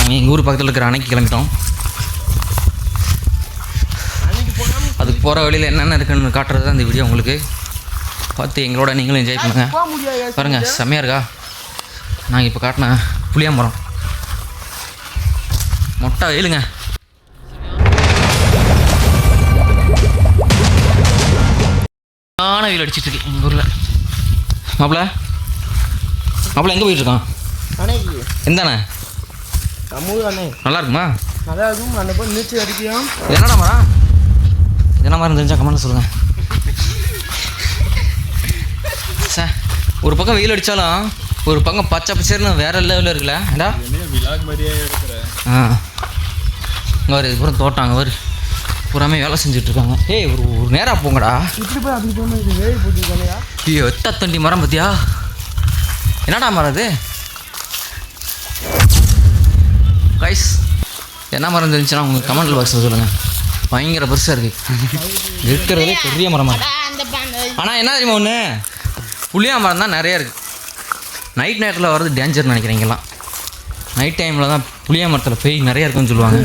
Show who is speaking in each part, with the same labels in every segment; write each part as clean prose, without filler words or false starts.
Speaker 1: நாங்கள் எங்கள் ஊர் பக்கத்தில் இருக்கிற அணைக்கு கிளம்பிட்டோம். அதுக்கு போகிற வழியில் என்னென்ன இருக்குன்னு காட்டுறது தான் இந்த வீடியோ. உங்களுக்கு பார்த்து எங்களோட நீங்களும் என்ஜாய் பண்ணுங்கள். பாருங்கள் செம்மையாக இருக்கா. நாங்கள் இப்போ காட்டின புளியா மரம் மொட்டை வெயிலுங்க. வெயில் அடிச்சிட்டு இருக்கு எங்கள் ஊரில். மாப்பிள்ள எங்கே போயிட்டுருக்கான்? எந்தாண்ணே நல்லா இருக்குமா? என்னடா மரம்? என்ன மரம் தெரிஞ்சா கமெண்ட்ல சொல்லுங்கள் சார். ஒரு பக்கம் வெயில் அடித்தாலும் ஒரு பக்கம் பச்சை பச்சைன்னு வேறு லெவலில் இருக்குல்ல ஏண்டா. இங்கே வரு இது பூரா தோட்டம். அங்கே வரு பூராமே வேலை செஞ்சுட்ருக்காங்க. ஏய் ஒரு நேராக போங்கடா. ஐயோ எத்த தண்டி மரம் பார்த்தியா? என்னடா மரம் அது? கைஸ் என்ன மரம் தெரிஞ்சுன்னா உங்கள் கமெண்ட் பாக்ஸில் சொல்லுங்கள். பயங்கர பெருசாக இருக்குது, இருக்கிறதுலே பெரிய மரமாக. ஆனால் என்ன தெரியுமா ஒன்று, புளியா மரம் தான் நிறையா இருக்குது. நைட் நேரத்தில் வர்றது டேஞ்சர்னு நினைக்கிறீங்கலாம். நைட் டைமில் தான் புளியா மரத்தில் பேய் நிறையா இருக்குன்னு சொல்லுவாங்க.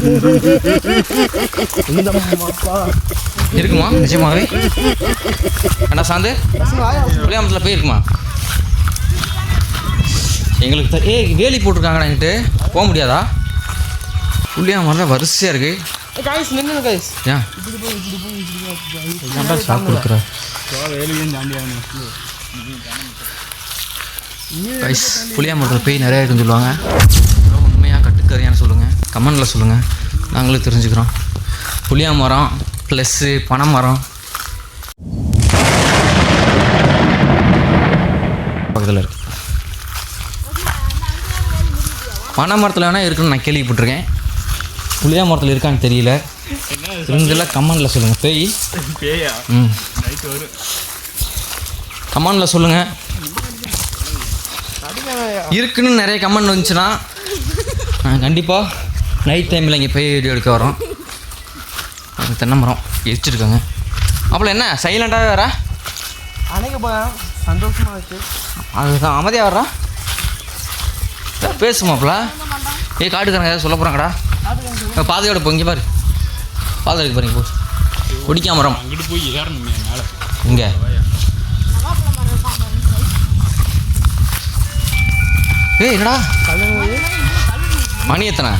Speaker 1: இருக்குமா நிஜமாவே? அண்ணா சாந்து புளியா மரத்தில் பேய் இருக்குமா? எங்களுக்கு வேலி போட்டிருக்காங்கடா, என்கிட்ட போக முடியாதா? புளியா மரம் வரிசையாக இருக்குது. சாப்பிட்டு கொடுக்குற புளியா மரத்தில் பேய் நிறையா இருக்குன்னு சொல்லுவாங்க. உண்மையாக கட்டுக்கதையான்னு சொல்லுங்கள், கமெண்டில் சொல்லுங்கள், நாங்களும் தெரிஞ்சுக்கிறோம். புளியா மரம் ப்ளஸ்ஸு பனை மரம் பக்கத்தில் இருக்குது. பனை மரத்தில் வேணால் இருக்குன்னு நான் கேள்விப்பட்டிருக்கேன். புளியா மரத்தில் இருக்கான்னு தெரியல. தெரிஞ்செல்லாம் கமெண்டில் சொல்லுங்கள். பேயா? கமெண்டில் சொல்லுங்கள். இருக்குன்னு நிறைய கமெண்ட் வந்துச்சுன்னா கண்டிப்பாக நைட் டைமில் இங்கே போய் வீடியோ எடுக்க வரோம். அது தென்னை மரம் எரிச்சிருக்காங்க. அப்புறம் என்ன சைலண்டாக வேற அன்னைக்கு சந்தோஷமாக இருக்குது. அதுதான் அமைதியாக வர்றா. பேசுமாப்ல. காட்டுக்காரங்க ஏதாவது சொல்ல போகிறாங்கடா. பாதையோட போ. இங்கே பாரு பாதைக்கு பாருங்க. போ குடிக்கா மரம் அங்கிட்டு போய் ஏறணும் மேலே. இங்கே என்னடா மணி எத்தனை?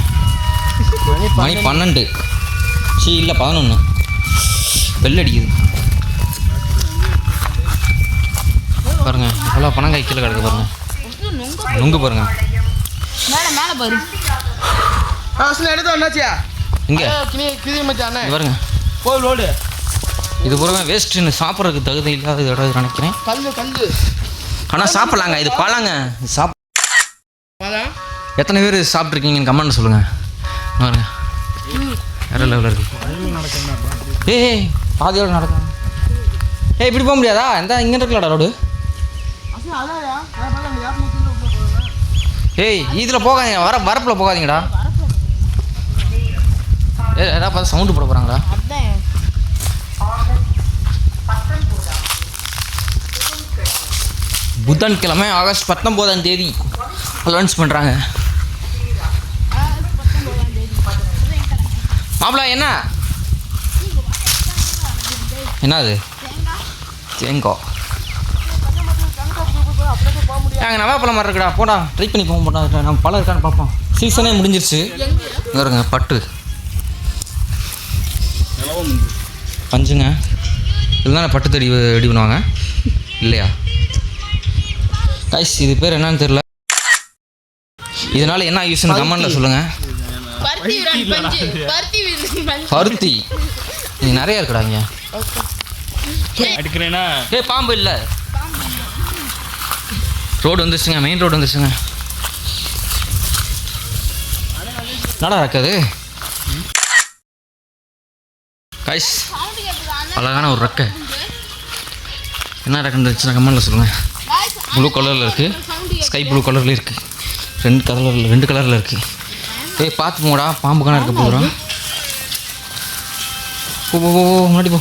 Speaker 1: மணி 12. இல்லை 11. வெள்ளை அடிக்குது பாருங்க. எவ்வளோ பணம் கீழே கிடக்கு பாருங்க. நுங்கு பாருங்க. இங்கே பாருங்க. இது பூரா வேஸ்ட்டுன்னு சாப்பிட்றதுக்கு தகுதி இல்லாத இடம் நினைக்கிறேன். ஆனால் சாப்பிட்லாங்க. இது பழங்க. எத்தனை பேர் சாப்பிட்ருக்கீங்கன்னு கமெண்ட் சொல்லுங்கள். பாருங்க வேறு லெவலில் இருக்குது. ஏய் பாதியோட நடக்கும். இப்படி போக முடியாதா? எந்த இங்கே இருக்கலாடா ரோடு. இதில் போகாதீங்க. வரப்பில் போகாதீங்கடா. ஏதாவது பார்த்து சவுண்டு போட போகிறாங்களா? புதன்கிழமை ஆகஸ்ட் 19ஆம் தேதி அலௌன்ஸ் பண்ணுறாங்க. மாப்பிள என்னது? தேங்காய். நாங்கள் நவாப்பழம் மாதிரி இருக்குடா. போடா ட்ரை பண்ணி போக போட்டா. நம்ம பழம் இருக்கான்னு பார்ப்போம். சீசனே முடிஞ்சிருச்சு. இருங்க பட்டு பஞ்சுங்க. இதுதான் பட்டு தடி ரெடி பண்ணுவாங்க இல்லையா? கைஸ் இது பேர் என்னன்னு தெரியல. இதனால என்ன யூஸ்ன்னு கமெண்ட்ல சொல்லுங்க. பருத்தி இது நிறைய இருக்குடா இங்க. பாம்பு இல்ல. ரோடு வந்துருச்சுங்க. மெயின் ரோடு வந்துருச்சுங்க. நடா இருக்காது கைஸ். அழகான ஒரு ரெக்கை. என்ன ரெக்கைன்னு இருந்துச்சுன்னா கமெண்ட்ல சொல்லுங்க. ப்ளூ கலரில் இருக்குது, ஸ்கை ப்ளூ கலரில் இருக்குது, ரெண்டு கலரில் இருக்குது. பார்த்து போடா. பாம்புக்கான இருக்க போகிறோம். முன்னாடி போ.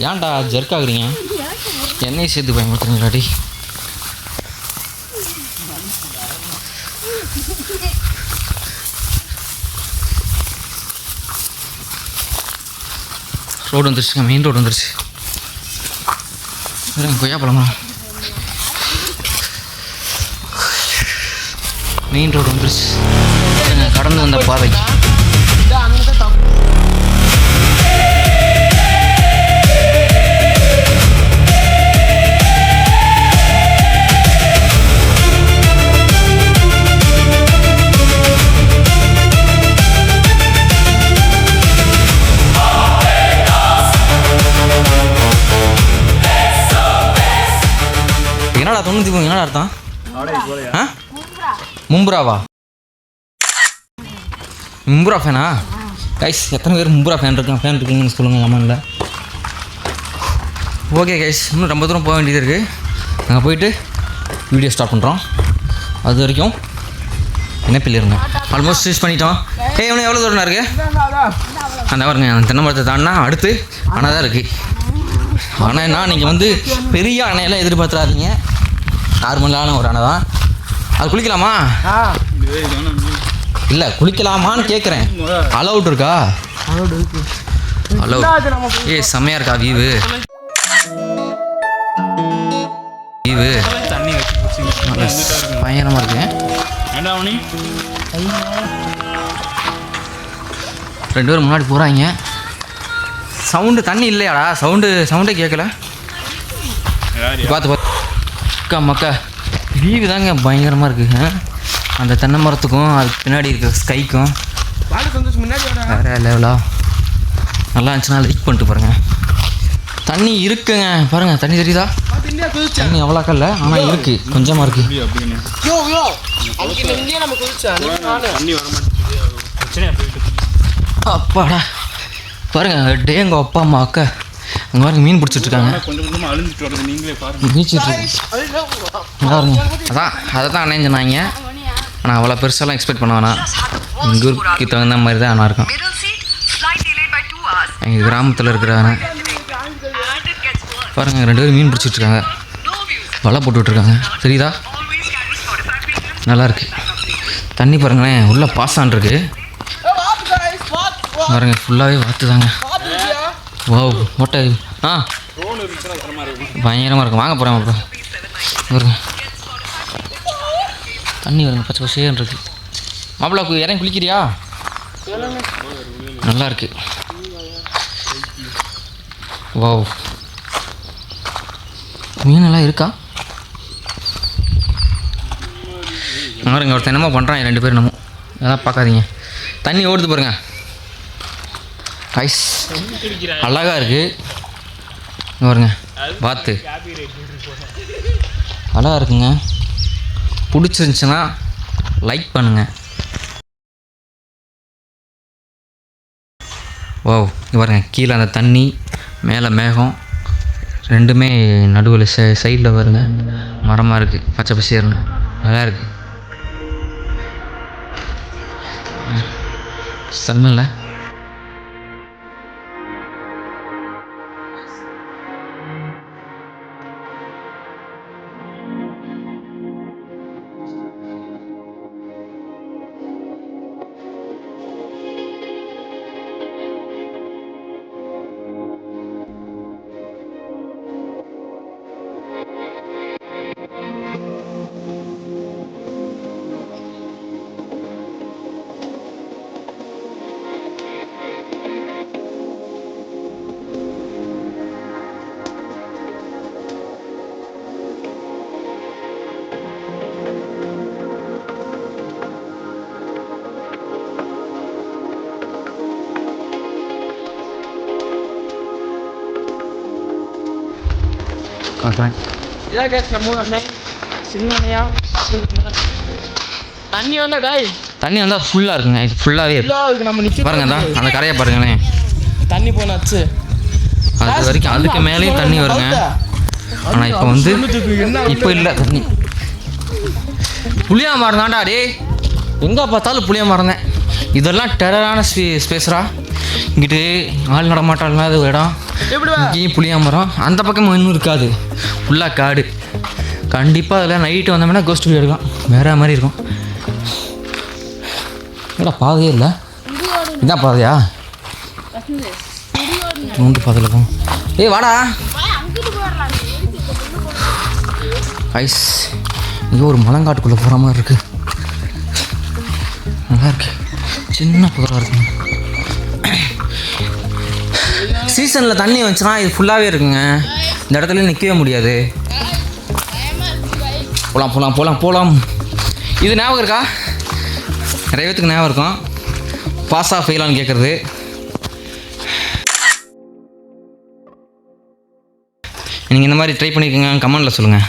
Speaker 1: ஏன்டா ஜர்க் ஆகுறீங்க? என்னையும் சேர்த்து பயன்படுத்துறீங்களாடி. ரோடு வந்துருச்சுங்க, மெயின் ரோடு வந்துருச்சு. கொய்யா பழம் மெயின் ரோடு வந்துருச்சு. கடந்து வந்த பாதை. என்னடா 90 என்னடா அர்த்தம்? மும்புராவா? மும்புரா ஃபேனா கைஸ்? எத்தனை பேர் மும்புரா ஃபேன் இருக்குங்கன்னு சொல்லுங்கள் கமெண்ட்ல. ஓகே கைஸ், இன்னும் ரொம்ப தூரம் போக வேண்டியது இருக்குது. நாங்கள் போயிட்டு வீடியோ ஸ்டார்ட் பண்ணுறோம். அது வரைக்கும் என்ன பிள்ளைங்க ஆல்மோஸ்ட் ஸ்டிச் பண்ணிட்டோம். இன்னும் எவ்வளோ தூரம் இருக்குது? அந்த பாருங்க, அந்த தென்னை மரத்தை தாண்டினா அடுத்து அணை தான் இருக்குது. அணைனா நீங்கள் வந்து பெரிய அணையெல்லாம் எதிர்பார்த்துறாதீங்க, நார்மலான ஒரு அணை தான். அது குளிக்கலாமா? இல்லை, குளிக்கலாமான்னு கேட்குறேன். அலவுட் இருக்கா? அலவுட். செம்மையாக இருக்கா வியூவு? வியூவு பயங்கரமாக இருக்கு. 2 பேர் முன்னாடி போகிறாங்க. சவுண்டு தண்ணி இல்லையாடா? சவுண்டே கேட்கல. பார்த்து மக்கா வியூ தாங்க பயங்கரமாக இருக்குது. அந்த தென்னை மரத்துக்கும் அதுக்கு பின்னாடி இருக்கிற ஸ்கைக்கும் வேறு லெவலா நல்லா இருந்துச்சுன்னா லைக் பண்ணிட்டு பாருங்கள். தண்ணி இருக்குங்க பாருங்கள், தண்ணி தெரியுதா? தண்ணி அவ்வளோக்கா இல்லை, ஆனால் இருக்குது, கொஞ்சமாக இருக்குது. அப்பாடா பாருங்க, டேங்க அப்பா அம்மா அக்கா அங்கே பாருங்க மீன் பிடிச்சிட்ருக்காங்க. பாருங்க, அதை தான் அண்ணன் சொன்னாங்க. ஆனால் அவ்வளோ பெருசாலாம் எக்ஸ்பெக்ட் பண்ண வேணாம். எங்கள் ஊருக்கு தகுந்த மாதிரி தான் ஆனால் இருக்கும். எங்கள் கிராமத்தில் இருக்கிறாங்க பாருங்க, 2 பேரும் மீன் பிடிச்சிட்ருக்காங்க, வலை போட்டுட்ருக்காங்க. தெரியுதா? நல்லாயிருக்கு. தண்ணி பாருங்களேன், உள்ளே பாசான் இருக்குது பாருங்க, ஃபுல்லாகவே வாத்து தாங்க. வாவ், ஓட்டை பயங்கரமாக இருக்கும். வாங்க போகிறேன் அப்புறம் பாருங்க, தண்ணி வருங்க, பச்சை பசேன்னு இருக்குது. மாப்பிள்ளை இறங்கி குளிக்கிறியா? நல்லா இருக்கு. வாவ், மீனெல்லாம் இருக்கா? பாருங்க, ஒருத்தன் என்னமோ பண்ணுறான், 2 பேர் என்னமோ, அதெல்லாம் பார்க்காதீங்க. தண்ணி ஓடுது பாருங்க. ஐஸ் அழகாக இருக்குது பாருங்க, பார்த்து அழகாக இருக்குங்க. பிடிச்சிருந்துச்சுன்னா லைக் பண்ணுங்கள். ஓ பாருங்க, கீழே அந்த தண்ணி, மேலே மேகம், ரெண்டுமே நடுவில் சைடில் பாருங்க மரமாக இருக்குது, பச்சை பசேர்னு நல்லா இருக்குது. செம்மல்ல. தண்ணி வந்தால் ஃபுல்லாக இருக்குங்க, இது ஃபுல்லாகவே பாருங்க தான் அந்த கரையை பாருங்களேன்.
Speaker 2: தண்ணி போனாச்சு
Speaker 1: அது வரைக்கும், அதுக்கு மேலேயும் தண்ணி வருங்க. ஆனால் இப்போ வந்து இப்போ இல்லை தண்ணி. புளியா மரம் தான்டா டே, எங்கே பார்த்தாலும் புளியா மரம் தான். இதெல்லாம் டெரரான ஸ்பேஸ்ரா. இங்கிட்டு ஆள் நடமாட்டம் இல்லாத இடம், இங்கேயும் புளியா மரம், அந்த பக்கம் இன்னும் இருக்காது, ஃபுல்லாக காடு. கண்டிப்பாக அதில் நைட்டு வந்தோம்னா கோஸ்ட் வீடியோ எடுக்கலாம், வேற மாதிரி இருக்கும். என்னடா பாதையே இல்லை, இதான் பாதையா? நோண்டு பாதையில் போகும். ஏய் வாடா ஐஸ். இங்கே ஒரு மலங்காட்டுக்குள்ளே போகிற மாதிரி இருக்குது, நல்லா இருக்கு, சின்ன புதராக இருக்குங்க. சீசனில் தண்ணி வந்துச்சுன்னா இது ஃபுல்லாகவே இருக்குங்க, இந்த இடத்துல நிற்கவே முடியாது. போகலாம் போகலாம் போகலாம் போகலாம். இது ஞாபகம் இருக்கா? நிறைய பேத்துக்கு ஞாபகம் இருக்கும். பாஸாக ஃபெயிலான்னு கேட்குறது. நீங்கள் இந்த மாதிரி ட்ரை பண்ணிக்கோங்க, கமெண்டில் சொல்லுங்கள்.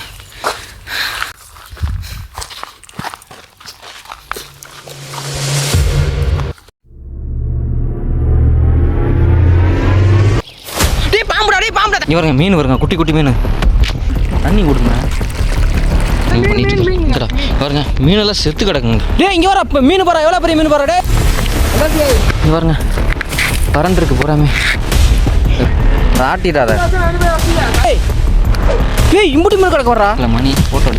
Speaker 1: இங்கே வருங்க, மீன் வருங்க, குட்டி குட்டி மீன். தண்ணி கொடுங்க. பாருங்க மீனெல்லாம் செத்து கிடக்குங்க. டே இங்கே வர மீன் பாரு, எவ்வளோ பெரிய மீன் பாரு. டே இங்கே பாருங்க, பறந்துருக்கு பூராமே. ஆட்டிடாத. ஏய் இம்புட்டி மீன் கிடக்கு வர்றா. இல்லை மணி போட்டோ